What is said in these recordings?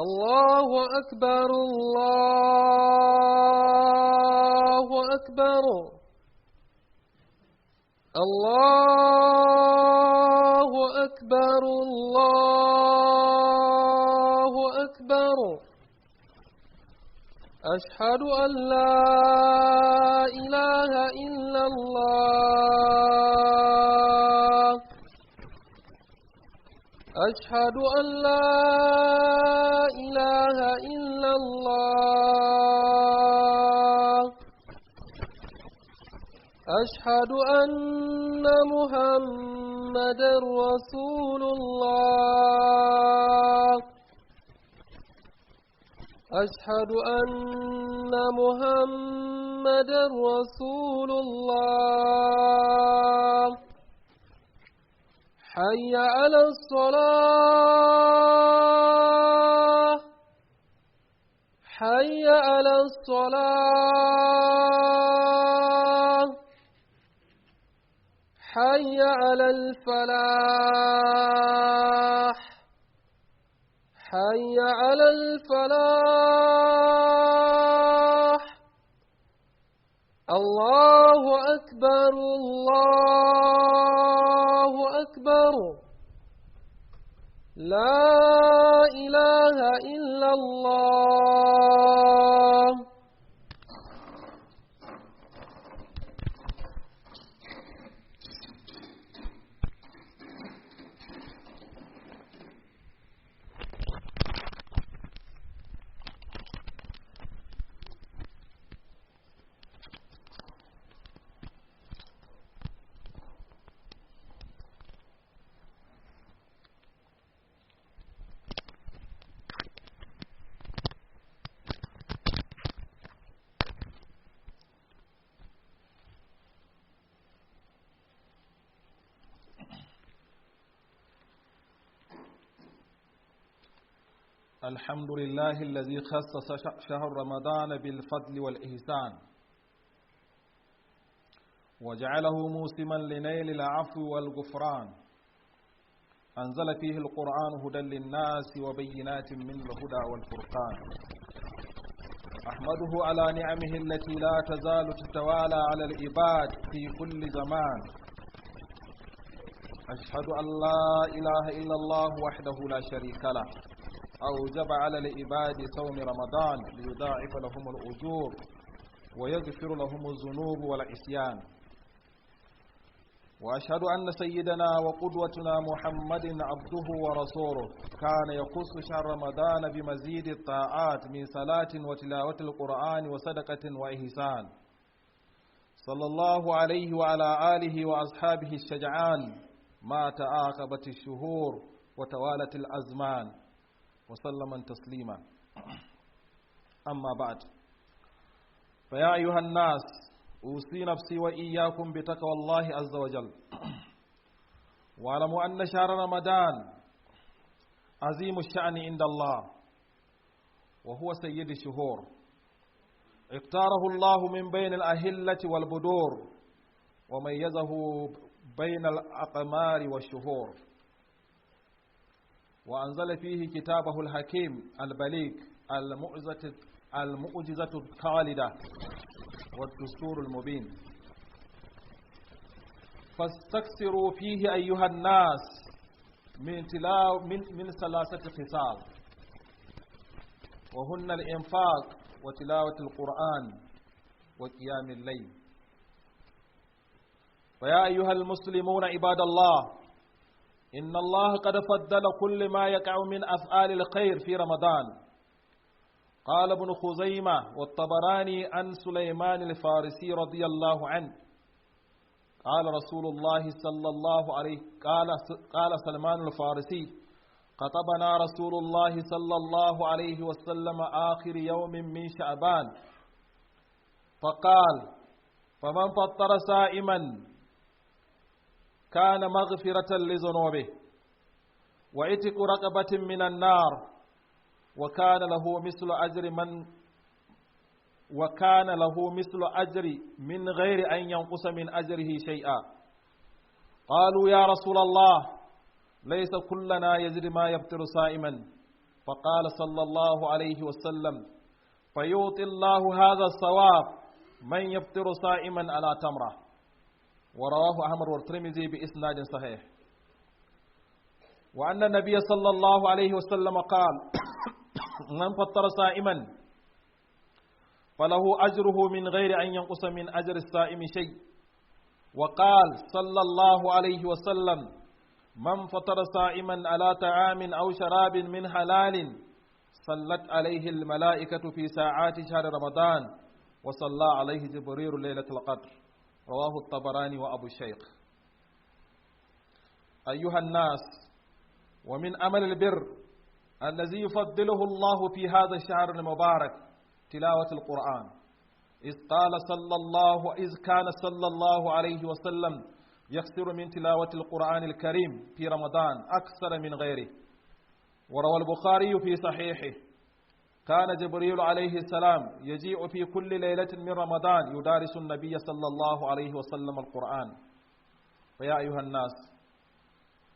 الله أكبر الله أكبر الله أكبر الله أكبر أشهد أن لا إله إلا الله أشهد أن لا إله إلا الله أشهد أن محمدا رسول الله أشهد أن محمدا رسول الله حي على الصلاة حي على الصلاة حي على الفلاح حي على الفلاح الله أكبر الله أكبر لا إله إلا الله الحمد لله الذي خصص شهر رمضان بالفضل والإحسان وجعله موسما لنيل العفو والغفران أنزل فيه القرآن هدى للناس وبينات من الهدى والفرقان أحمده على نعمه التي لا تزال تتوالى على العباد في كل زمان أشهد أن لا إله إلا الله وحده لا شريك له أوجب على العباد صوم رمضان ليضاعف لهم الأجور ويغفر لهم الذنوب والعصيان وأشهد أن سيدنا وقدوتنا محمد عبده ورسوله كان يخص شهر رمضان بمزيد الطاعات من صلاة وتلاوة القرآن وصدقة وإحسان صلى الله عليه وعلى آله وأصحابه الشجعان ما تعاقبت الشهور وتوالت الأزمان وسلم تسليما أما بعد فيا أيها الناس أوصي نفسي وإياكم بتقوى الله عز وجل واعلموا أن شهر رمضان عظيم الشأن عند الله وهو سيد الشهور اختاره الله من بين الأهلة والبدور وميزه بين الأقمار والشهور وأنزل فيه كتابه الحكيم البليغ المعجزة الخالدة والدستور المبين فاستكثروا فيه أيها الناس من ثلاثة خصال وهن الإنفاق وتلاوة القرآن وقيام الليل فيا أيها المسلمون عباد الله إن الله قد فضل كل ما يقع من أفعال الخير في رمضان قال ابن خزيمة والطبراني عن سليمان الفارسي رضي الله عنه قال رسول الله صلى الله عليه قال سلمان الفارسي خطبنا رسول الله صلى الله عليه وسلم آخر يوم من شعبان فقال فمن فطر صائما كان مغفرة لذنوبه وعتق رقبة من النار وكان له مثل أجر من غير أن ينقص من أجره شيئا قالوا يا رسول الله ليس كلنا يجد ما يفطر صائما فقال صلى الله عليه وسلم: فيعطي الله هذا الثواب من يفطر صائما على تمرة. ورواه أحمد والترمذي بإسناد صحيح. وأن النبي صلى الله عليه وسلم قال: من فطر صائما فله أجره من غير أن ينقص من أجر الصائم شيء. وقال صلى الله عليه وسلم: من فطر صائما على طعام أو شراب من حلال صلت عليه الملائكة في ساعات شهر رمضان وصلى عليه جبريل ليلة القدر. رواه الطبراني وأبو الشيخ. أيها الناس، ومن أمل البر الذي يفضله الله في هذا الشهر المبارك تلاوة القرآن، إذ كان صلى الله عليه وسلم يكثر من تلاوة القرآن الكريم في رمضان أكثر من غيره. وروى البخاري في صحيحه: كان جبريل عليه السلام يجيء في كل ليلة من رمضان يدارس النبي صلى الله عليه وسلم القرآن. فيا أيها الناس،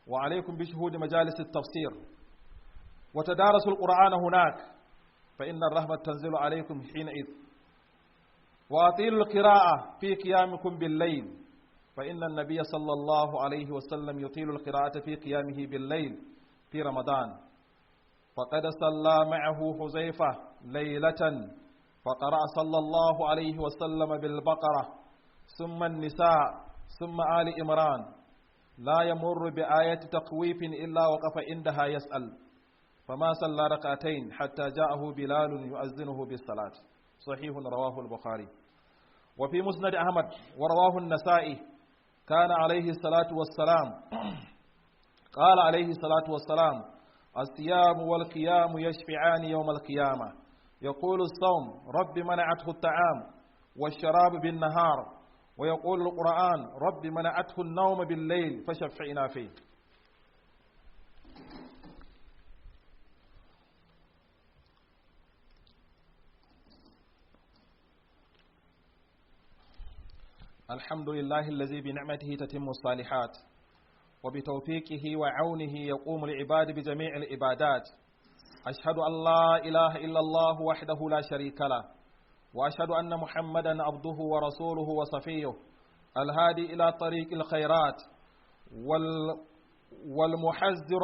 وعليكم بشهود مجالس التفسير وتدارسوا القرآن هناك، فإن الرحمة تنزل عليكم حينئذ. وأطيلوا القراءة في قيامكم بالليل، فإن النبي صلى الله عليه وسلم يطيل القراءة في قيامه بالليل في رمضان. فقد صلى معه حذيفة ليلة فقرأ صلى الله عليه وسلم بالبقرة ثم النساء ثم آل عمران، لا يمر بآية تخويف إلا وقف عندها يسأل، فما صلى ركعتين حتى جاءه بلال يؤذنه بالصلاة. صحيح رواه البخاري. وفي مسند أحمد ورواه النسائي: كان عليه الصلاة والسلام قال عليه الصلاة والسلام: الصيام والقيام يشفعان يوم القيامة. يقول الصوم: رب منعته الطعام والشراب بالنهار، ويقول القرآن: رب منعته النوم بالليل فشفعنا فيه. الحمد لله الذي بنعمته تتم الصالحات، وبتوفيقه وعونه يقوم العباد بجميع العبادات. أشهد أن لا إله إلا الله وحده لا شريك له، وأشهد أن محمدا عبده ورسوله وصفيه، الهادي إلى طريق الخيرات والمحذر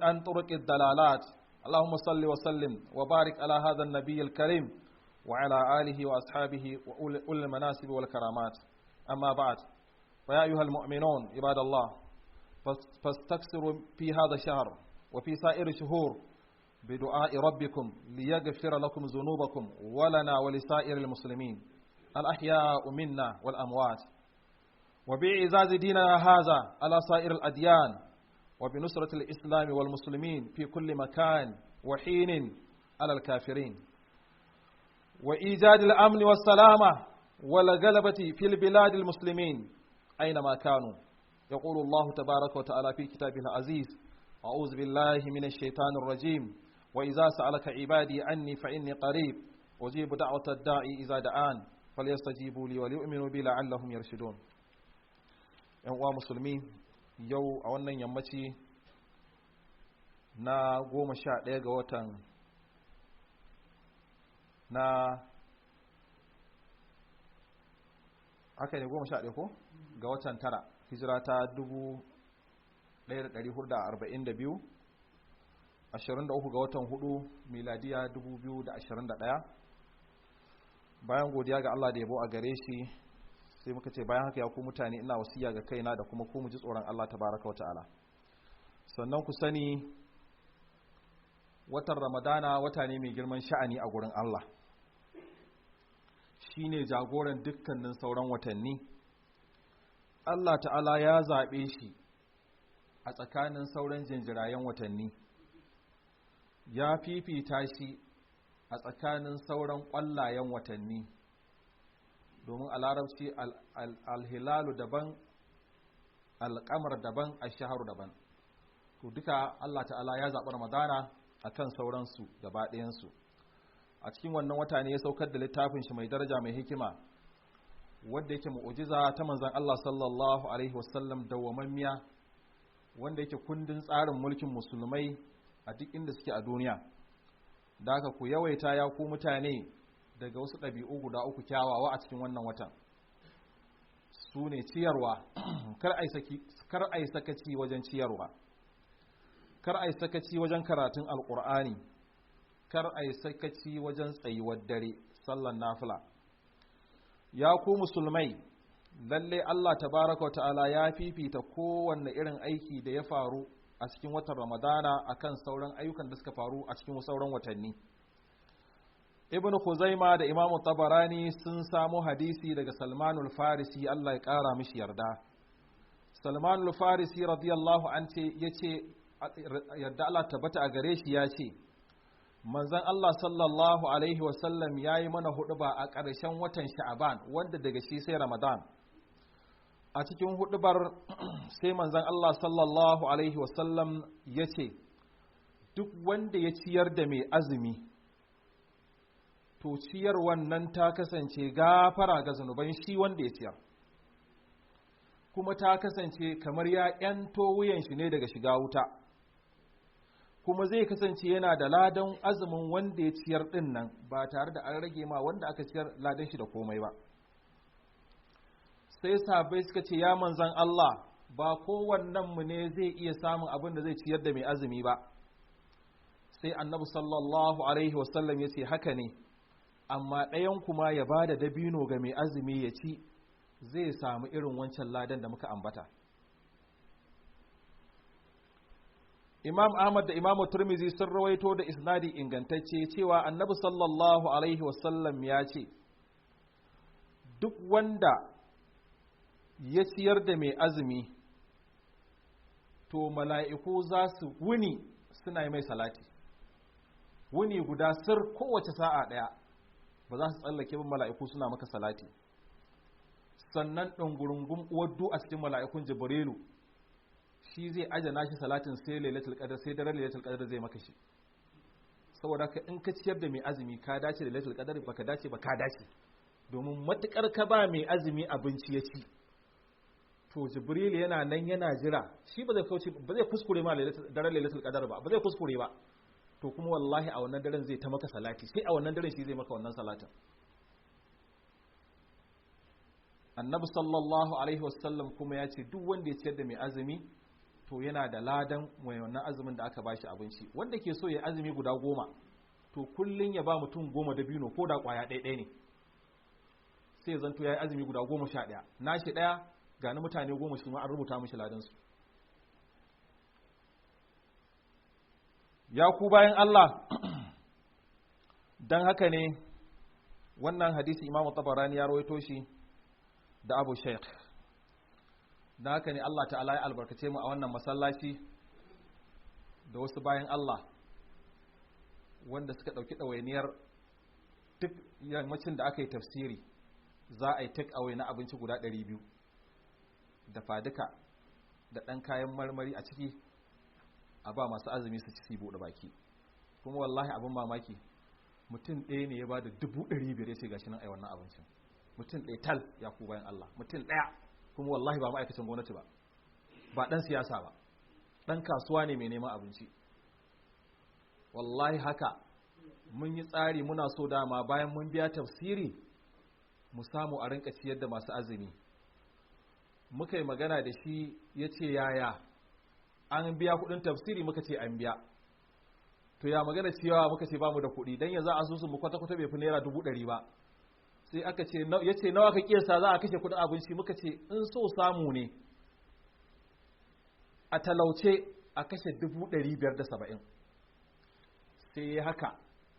عن طرق الدلالات. اللهم صل وسلم وبارك على هذا النبي الكريم وعلى آله وأصحابه وأولي المناسب والكرامات. أما بعد، فيا أيها المؤمنون عباد الله، فاستكثروا في هذا الشهر وفي سائر الشهور بدعاء ربكم ليغفر لكم ذنوبكم ولنا ولسائر المسلمين الأحياء منا والأموات، وبإعزاز ديننا هذا على سائر الأديان، وبنصرة الإسلام والمسلمين في كل مكان وحين على الكافرين، وإيجاد الأمن والسلامة والغلبة في البلاد المسلمين أينما كانوا. يقول الله تبارك وتعالى في كتابه العزيز: أعوذ بالله من الشيطان الرجيم: وإذا سألك عبادي عني فإني قريب أجيب دعوة الداعي إذا دعان فليستجيبوا لي وليؤمنوا بي لعلهم يرشدون. ‘Yan uwa musulmi, yau a wannan yammaci na 11 ga watan aka ne 11 ko? Ga watan tara, hijira ta 1442, 23 ga watan 4 miladiya 2021. Bayan godiya ga Allah da yabo a gare shi, sai muka ce bayan haka ya ku mutane, ina wasiya ga kaina da kuma ku mu ji tsoron Allah tabaraka wa ta'ala. Sannan ku sani watan Ramadana wata ne mai girman sha'ani a gurin Allah, shine jagoran dukkanin sauran watanni. Allah ta'ala ya zaɓe shi a tsakanin sauran jinjirayen watanni, ya fifita shi a tsakanin sauran ƙwallayen watanni, domin a larabci alhilalu daban, alƙamar daban, ashaharu daban. To duka Allah ta'ala ya zaɓi Ramadana a kan sauransu gaba ɗayansu. A cikin wannan wata ne ya saukar da littafin shi mai daraja mai hikima, wanda yake mu'ujiza ta manzon Allah sallallahu alaihi wasallam dawwamammiya, wanda yake kundin tsarin mulkin musulmai a duk inda suke a duniya. da haka ku yawaita ya ku mutane daga wasu ɗabi'u guda uku kyawawa a cikin wannan watan, su ne ciyarwa. Kar a yi sakaci wajen ciyarwa, kar a yi sakaci wajen karatun alƙur'ani, kar a yi sakaci wajen tsayuwar dare, sallan nafila. Ya ku musulmai, lalle Allah tabaraka ta'ala ya fifita kowanne irin aiki da ya faru a cikin watan Ramadana akan sauran ayyukan da suka faru a cikin sauran watanni. Ibn Khuzaima da Imam Tabarani sun samu hadisi daga Salmanul Farisi, Allah ya ƙara mishi yarda. Salmanul Farisi radiyallahu anhu yace yadda Allah tabbata a gare shi ya ce, manzon Allah sallallahu alaihi wasallam ya yi mana huɗuba a ƙarshen watan Sha'aban, wanda daga shi sai Ramadan. A cikin huɗubar sai manzon Allah sallallahu alaihi wasallam ya ce, duk wanda ya ciyar da mai azumi, to ciyar wannan ta kasance gafara ga zunuban shi wanda ya ciyar, kuma ta kasance kamar ya ‘yanto wuyan shi ne daga shiga wuta, kuma zai kasance yana da ladan azumin wanda ya ciyar ɗin nan ba tare da an rage ma wanda aka ciyar ladan shi da komai ba. Sai sahabbai suka ce, ya manzan Allah, ba kowannen mu ne zai iya samun abin da zai ciyar da mai azumi ba. Sai annabi sallallahu alaihi wasallam ya ce, haka ne, amma ɗayan kuma ya ba da dabino ga mai azumi ya ci, zai samu irin wancan ladan da muka ambata. Imam Ahmad da Imam Turmizi sun rawaito da isnadi ingantacce cewa annabi sallallahu alaihi wasallam ya ce, duk wanda ya ciyar da mai azumi, to mala'iku za su wuni suna yi mai salati, wuni guda sir kowace sa'a ɗaya ba za su tsallake bin mala'iku suna maka salati. Sannan ɗungurungun uwaddu a cikin mala'ikun Jibrilu shi zai ajana shi salatin sai lailatul qadar, sai daren lailatul qadar zai maka shi. Saboda ka in ka ciyar da mai azumi ka dace da lailatul qadar, baka dace ba ka dace, domin matukar ka ba mai azumi abinci ya ci, to Jibril yana nan yana jira, shi ba zai kuskure ma daren lailatul qadar ba zai kuskure ba, to kuma wallahi a wannan daren zai ta maka salati, sai a wannan daren shi zai maka wannan salatin. Annabi sallallahu alaihi wasallam kuma ya ce duk wanda ya ciyar da mai azumi, to yana da ladan mai wannan azumin da aka bashi abinci. Wanda ke so ya azumi guda 10, to kullun ya ba mutum 10 dabino ko da kwaya ɗaya ne, sai zanto ya yi azumi guda 11, nashi ɗaya ga na mutane 10 shi ma an rubuta mishi ladansu. Ya ku bayan Allah, don haka ne wannan hadisi Imam Tabarani ya rawaito shi da Abu Shaykh. Da haka ne Allah ta'ala ya albarkace mu a wannan masallaci da wasu bayan Allah wanda suka ɗauki ɗawainiyar duk yammacin da aka yi tafsiri za a yi take away na abinci guda 200 da faduka da ɗan kayan marmari a ciki a ba masu azumi su ci su buɗe baki. Kuma wallahi abin mamaki, mutum ɗaya ne ya ba da 500,000 ya ce gashi nan ai wannan abincin. Mutum ɗaya tal, ya ku bayan Allah, mutum ɗaya, kuma wallahi ba ma'aikacin gwamnati ba, ba ɗan siyasa ba, ɗan kasuwa ne mai neman abinci. Wallahi haka mun yi tsari, muna so dama bayan mun biya tafsiri mu samu a rinka ciyar da masu azumi. Muka yi magana da shi, ya ce yaya an biya kuɗin tafsiri, muka ce an biya. To ya magana cewa, muka ce ba mu da kuɗi, don yanzu asusun mu kwata-kwata bai fi naira 100 ba. Sai aka ce, ya ce nawa ka kiyasta za a kashe kudin abinci, muka ce in so samu ne a talauce a kashe 570. Sai ya haka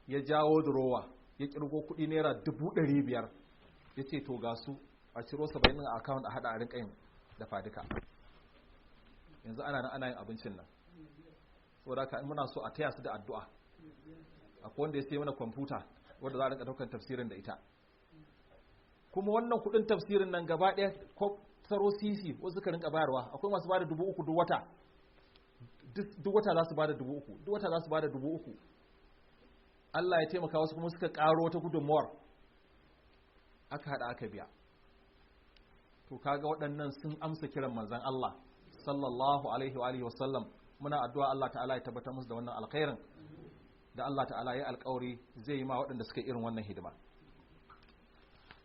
ya jawo durowa ya kirgo kudi naira 500,000, ya ce to ga su a ciro 70 a account a hada a rinka yin da faduka. Yanzu ana yin abincin nan, saboda ka muna so a taya su da addu'a. Akwai wanda ya sai mana kwamfuta wanda za a rinka daukar tafsirin da ita. Kuma wannan kudin tafsirin nan gaba ɗaya ko tsaro sisi wasu suka rinka bayarwa. Akwai masu bada 3,000 duk wata, duk wata za su bada 3,000, duk wata za su bada 3,000. Allah ya taimaka, wasu kuma suka karo wata gudunmuwar, aka hada aka biya. To kaga waɗannan sun amsa kiran manzon Allah sallallahu alaihi wa alihi wasallam. Muna addu'a Allah ta'ala ya tabbatar musu da wannan alkhairin. da Allah ta'ala ya alƙawari zai yi ma waɗanda suka irin wannan hidima.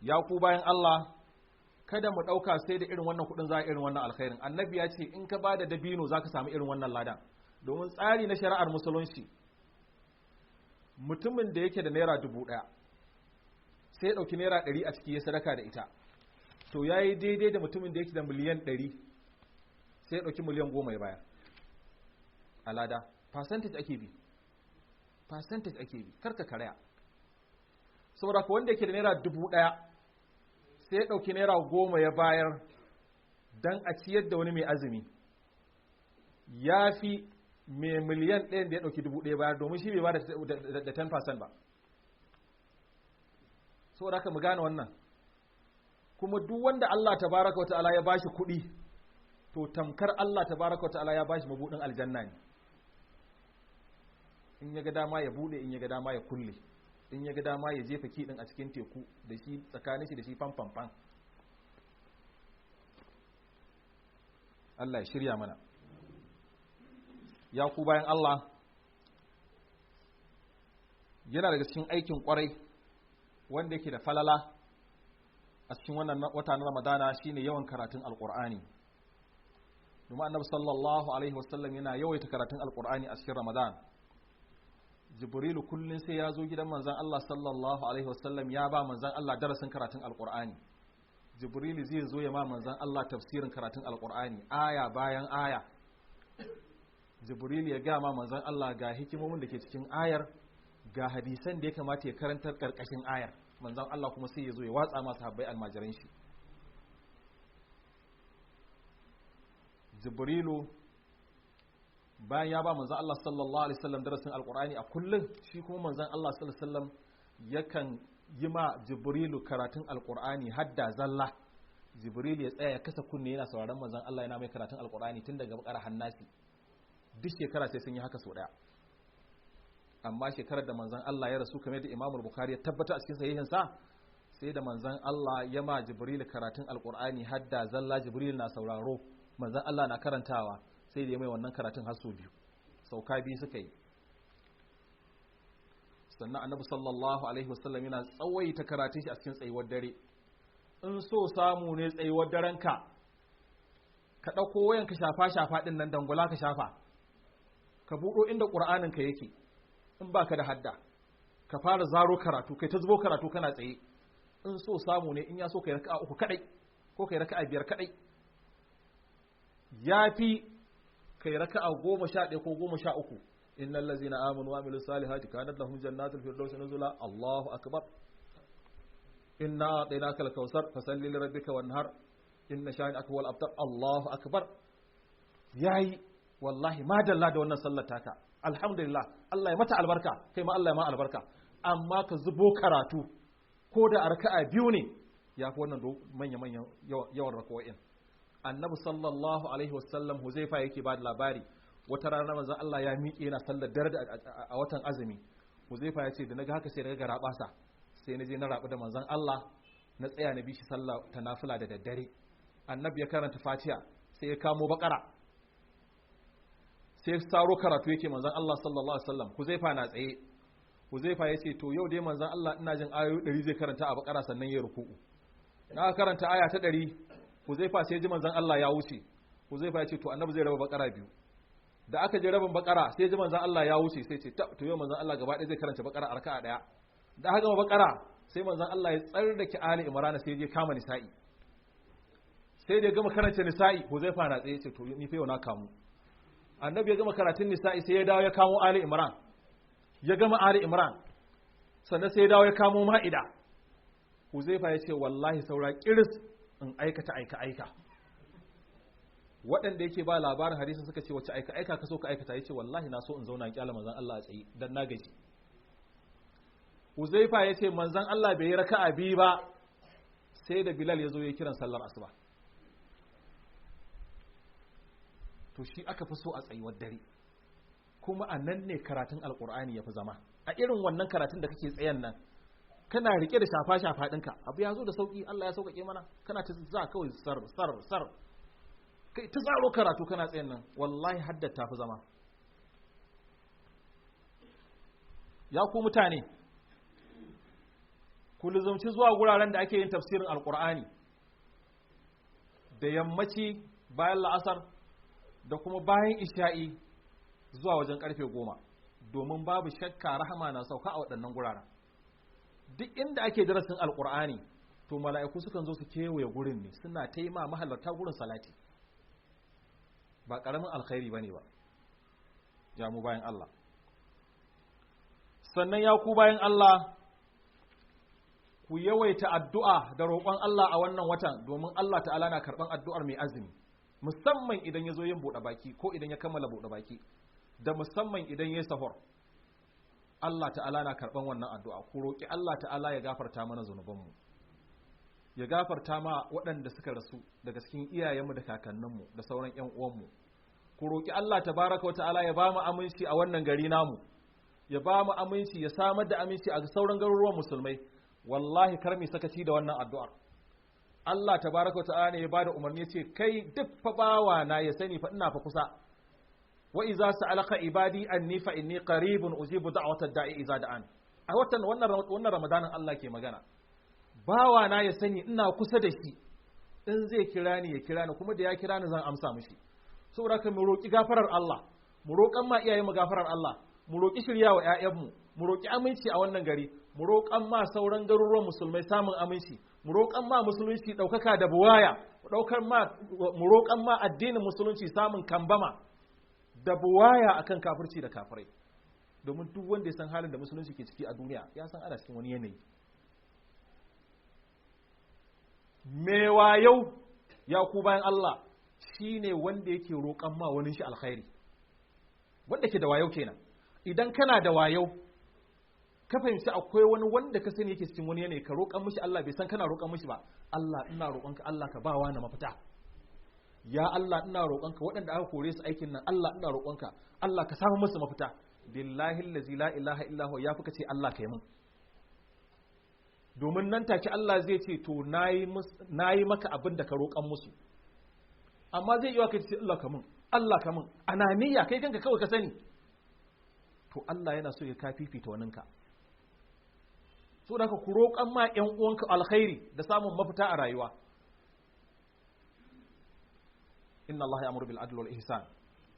Ya ku bayan Allah, kada mu ɗauka sai da irin wannan kuɗin za a irin wannan alkhairin. Annabi ya ce in ka ba da dabino za ka samu irin wannan ladan. Domin tsari na shari'ar musulunci, mutumin da yake da naira 1000 sai ya ɗauki naira 100 a ciki ya sadaka da ita, to ya yi daidai da mutumin da yake da miliyan 100 sai ya ɗauki miliyan 10 ya bayar a lada. Percentage ake bi, percentage ake bi, karka karaya. Saboda ka wanda yake da naira 1000 sai ya ɗauki naira 10 ya bayar don a ciyar da wani mai azumi, ya fi mai miliyan 1 da ya ɗauki 1000 bayar, domin shi bai ba da 10% ba. Saboda haka mu gane wannan. Kuma duk wanda Allah tabaraka wa ta'ala ya bashi kuɗi, to tamkar Allah tabaraka wa ta'ala ya bashi mabudin aljanna ne. In ya ga dama ya bude, in ya ga dama ya kulle, in ya ga dama ya jefa kiɗin a cikin teku da shi tsakanin shi da shi fan. Allah ya shirya mana. Ya ku bayan Allah, yana daga cikin aikin kwarai wanda yake da falala a cikin wannan wata na Ramadana shine yawan karatun Alƙur'ani. Domin Annabi sallallahu alaihi wasallam yana yawaita karatun Alƙur'ani a cikin Ramadan. Jibrilu kullun sai ya zo gidan manzon Allah sallallahu alaihi wasallam ya ba manzon Allah darasin karatun Alƙur'ani. Jibrilu zai zo ya ma manzon Allah tafsirin karatun Alƙur'ani aya bayan aya. Jibril ya gama manzon Allah ga hikimomin da ke cikin ayar, ga hadisan da ya kamata ya karantar karkashin ayar. Manzon Allah kuma sai ya zo ya watsa masa habbai almajiran shi. Jibrilu bayan ya ba manzon Allah sallallahu alaihi wasallam darasin alqur'ani a kullum, shi kuma manzon Allah sallallahu alaihi wasallam yakan yi ma Jibrilu karatun alqur'ani hadda zalla. Jibril ya tsaya ya kasa kunne yana sauraron manzon Allah yana mai karatun alqur'ani tun daga bakara hannasi. Duk shekara sai sun yi haka sau daya. Amma shekarar da manzon Allah ya rasu, kamar da Imam Bukhari ya tabbata a cikin sahihinsa, sai da manzon Allah ya ma Jibril karatun alqur'ani hadda zalla. Jibril na sauraro, manzon Allah na karantawa, sai da ya mai wannan karatun har sau biyu, sauka biyu suka yi. Sannan Annabi sallallahu alaihi wasallam yana tsawaita karatun shi a cikin tsayuwar dare. In so samu ne tsayuwar daren ka ɗauko wayan ka shafa ɗin nan, dangula ka shafa, ka buɗo inda ƙur'anin ka yake. In baka da hadda, ka fara zaro karatu, kai ta zubo karatu kana tsaye. In so samu ne, in ya so kai raka'a 3 kadai, ko kai raka'a 5 kadai. Yafi kai raka'a 11 ko 13. Innal ladzina amanu wa amilus salihati kanat lahum jannatul firdausi nuzula. Allahu akbar. Inna a'tainakal kautsar fasalli li rabbika wanhar. Inna shani'aka wal abtar. Allahu akbar. Yayi wallahi madalla da wannan sallar taka. Alhamdulillah, Allah ya mata albarka, kai ma Allah ya ma albarka. Amma ka zubo karatu ko da raka'a 2 ne, yafi wannan manya-manyan yawan raka'o'in. Annabi sallallahu alaihi wasallam Huzaifa yake ba da labari, wata rana manzon Allah ya miƙe yana sallar dare a watan azumi. Huzaifa ya ce da naga haka sai daga garabasa, sai na je na rabu da manzon Allah, na tsaya na bi shi sallah ta nafila da daddare. Annabi ya karanta Fatiha, sai ya kamo Baqara, sai saro karatu yake manzon Allah sallallahu alaihi wasallam. Huzaifa na tsaye. Huzaifa ya ce to yau dai manzon Allah ina jin ayoyi 100 zai karanta a Baqara sannan ya ruku'u. Na karanta aya ta 100, Huzaifa sai ji manzon Allah ya wuce. Huzaifa ya ce to annabi zai raba Baqara 2. Da aka je rabin Baqara sai ji manzon Allah ya wuce, sai ce to yau manzon Allah gaba ɗaya zai karanta Baqara a raka'a 1. Da aka gama Baqara sai manzon Allah ya tsarrake Ali Imran sai je kama Nisa'i. Sai da ya gama karanta Nisa'i, Huzaifa na tsaye, ce to ni fa yau na kamu. Annabi ya gama karatun Nisa'i sai ya dawo ya kamo Ali Imran. Ya gama Ali Imran, sannan sai ya dawo ya kamo Ma'ida. Huzaifa ya ce wallahi saura kiris in aikata aika. Waɗanda yake ba labarin hadisin suka ce wace aika ka so ka aikata, ya ce wallahi na so in zauna in kyala manzon Allah a tsaye dan na gaji. Huzaifa ya ce manzon Allah bai yi raka'a 2 ba sai da Bilal ya zo ya kiran sallar asuba. To shi aka fi so a tsayuwar dare, kuma a nan ne karatun alkur'ani ya fi zama. A irin wannan karatun da kake tsayan nan, kana rike da shafa ɗinka, abu ya zo da sauƙi, Allah ya sauƙaƙe mana, kana ta za kawai sar kai ta tsaro karatu kana tsayan nan, wallahi haddata fi zama. ya ku mutane ku luzumci zuwa guraren da ake yin tafsirin alkur'ani da yammaci bayan la'asar da kuma bayan isha'i zuwa wajen karfe 10 domin babu shakka rahama na sauka a waɗannan guraren duk inda ake darasin alkur'ani to mala'iku sukan zo su kewaye gurin ne suna taima mahalarta gurin salati ba ƙaramin alkhairi bane ba ya mu bayan Allah sannan ya ku bayan Allah ku yawaita addu'a da roƙon Allah a wannan watan domin Allah ta'ala na karɓan addu'ar mai azumi musamman idan ya zo yin buɗe baki ko idan ya kammala buɗe baki da musamman idan ya yi sahur Allah ta'ala na karɓan wannan addu'a ku roƙi Allah ta'ala ya gafarta mana zunubanmu ya gafarta ma waɗanda suka rasu daga cikin iyayenmu da kakanninmu da sauran ƴan uwanmu ku roƙi Allah tabaraka wa ta'ala ya ba mu aminci a wannan gari namu ya ba mu aminci ya samar da aminci a sauran garuruwan musulmai wallahi kar mu sakaci da wannan addu'ar Allah tabaraka wa ta'ala ne ya bada umarni ya ce kai duk fa bawa na ya sani fa ina fa kusa wa iza sa'alaka ibadi anni fa inni qaribun ujibu da'watad da'i iza da'an a wannan ramadanin Allah ke magana bawa na ya sani ina kusa da shi in zai kira ni ya kira ni kuma da ya kira ni zan amsa mishi saboda ka mu roki gafarar Allah mu roƙan ma iyayen mu gafarar Allah mu roki shirya wa ƴaƴan mu roki aminci a wannan gari mu roƙan ma sauran garuruwan musulmai samun aminci mu roƙan ma musulunci ɗaukaka da buwaya mu roƙan ma addinin musulunci samun kambama da buwaya akan kafirci da kafirai domin duk wanda ya san halin da musulunci ke ciki a duniya ya san ana cikin wani yanayi me wayau ya ku bayan Allah shine wanda yake roƙan ma wani shi alkhairi wanda ke da wayau kenan idan kana da wayau ka fahimci akwai wani wanda ka sani yake cikin wani yanayi ka roƙan mishi Allah bai san kana roƙan mishi ba Allah ina roƙonka Allah ka ba wani mafita ya Allah ina roƙonka waɗanda aka kore su aikin nan Allah ina roƙonka Allah ka samu musu mafita billahi allazi la ilaha illa huwa ya fuka ce Allah kai mun domin nan take Allah zai ce to nayi maka abin da ka roƙan musu amma zai yi wa kai ce Allah ka mun ananiya kai kanka kawai ka sani to Allah yana so ya kafifita waninka so da ka ku roƙan ma ƴan uwanka alkhairi da samun mafita a rayuwa inna Allah ya'muru bil adli wal ihsan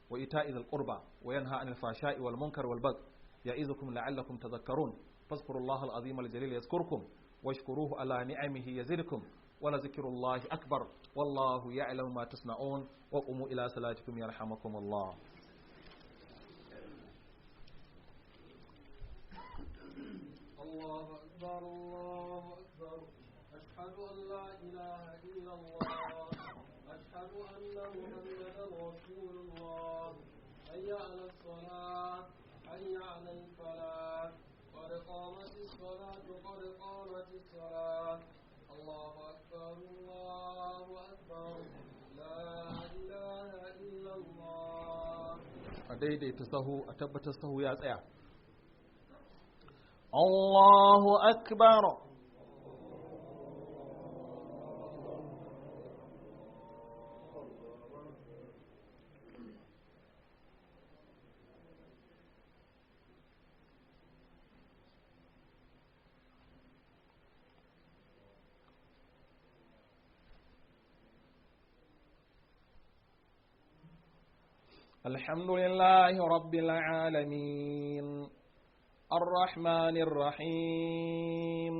wa ita'i dhil qurba wa yanha 'anil fahsha'i wal munkari wal baghi ya'izukum la'allakum tadhakkarun fadhkurullaha al 'azima al jalil yadhkurkum washkuruhu ala ni'amihi yazidkum wa la dhikrullahi akbar wallahu ya'lamu ma tasna'un wa qumu ila salatikum yarhamakumullah الله أكبر الله أكبر أشهد أن لا إله إلا الله أشهد أن محمدا رسول الله حي على الصلاة حي على الفلاح قد قامت الصلاة قد قامت الصلاة الله أكبر الله أكبر لا إله إلا الله أديدي تسهو أتبت السهو يا سيا الله أكبر الحمد لله رب العالمين الرحمن الرحيم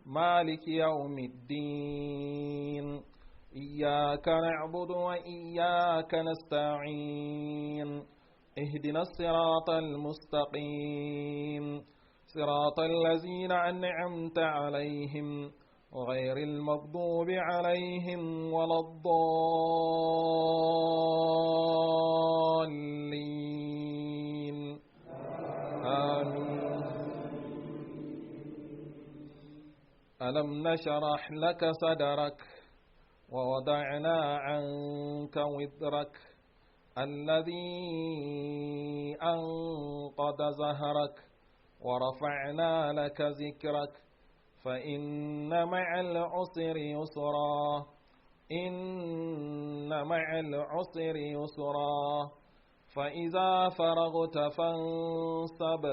مالك يوم الدين إياك نعبد وإياك نستعين اهدنا الصراط المستقيم صراط الذين أنعمت عليهم غير المغضوب عليهم ولا الضالين آمين ألم نشرح لك صدرك ووضعنا عنك وزرك الذي أنقض ظهرك ورفعنا لك ذكرك فإن مع العسر يسرا إن مع العسر يسرا فإذا فرغت فانصب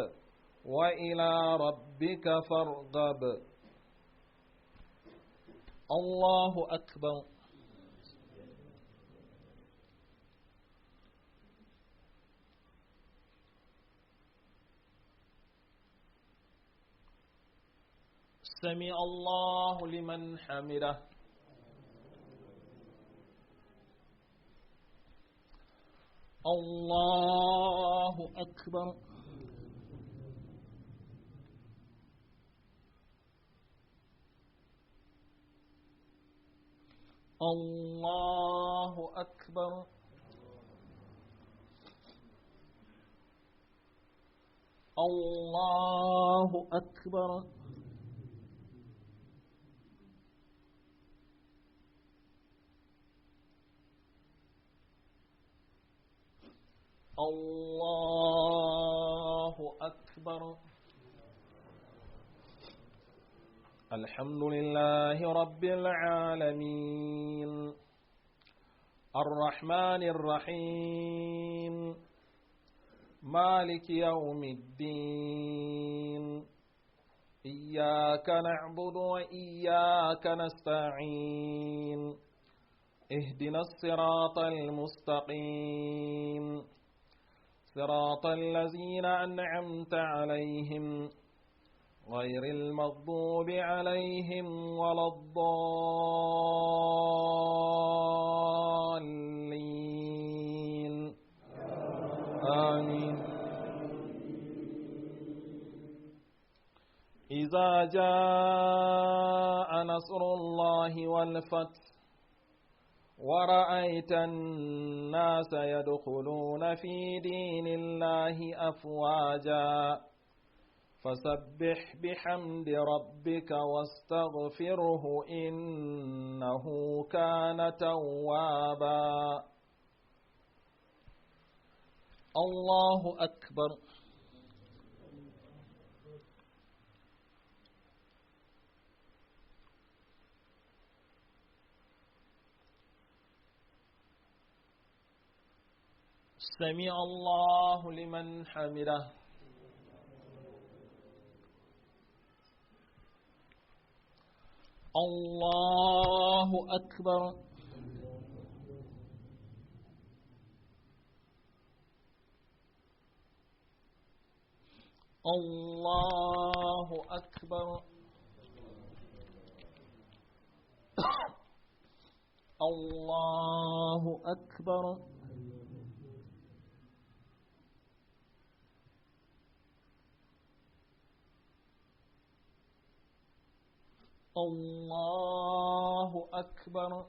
وإلى ربك فارغب. الله أكبر. سمع الله لمن حمده. الله أكبر. الله أكبر. الله أكبر. الله أكبر. الحمد لله رب العالمين الرحمن الرحيم مالك يوم الدين إياك نعبد وإياك نستعين اهدنا الصراط المستقيم صراط الذين أنعمت عليهم غير المغضوب عليهم ولا الضالين آمين. إذا جاء نصر الله والفتح ورأيت الناس يدخلون في دين الله أفواجا فسبح بحمد ربك واستغفره إنه كان توابا. الله أكبر. سمع الله لمن حمده. الله أكبر. الله أكبر. الله أكبر. الله أكبر.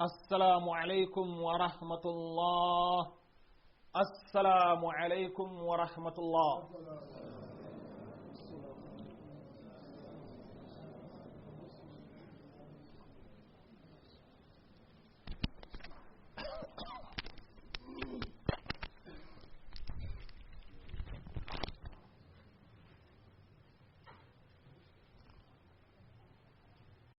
السلام عليكم ورحمة الله. السلام عليكم ورحمة الله.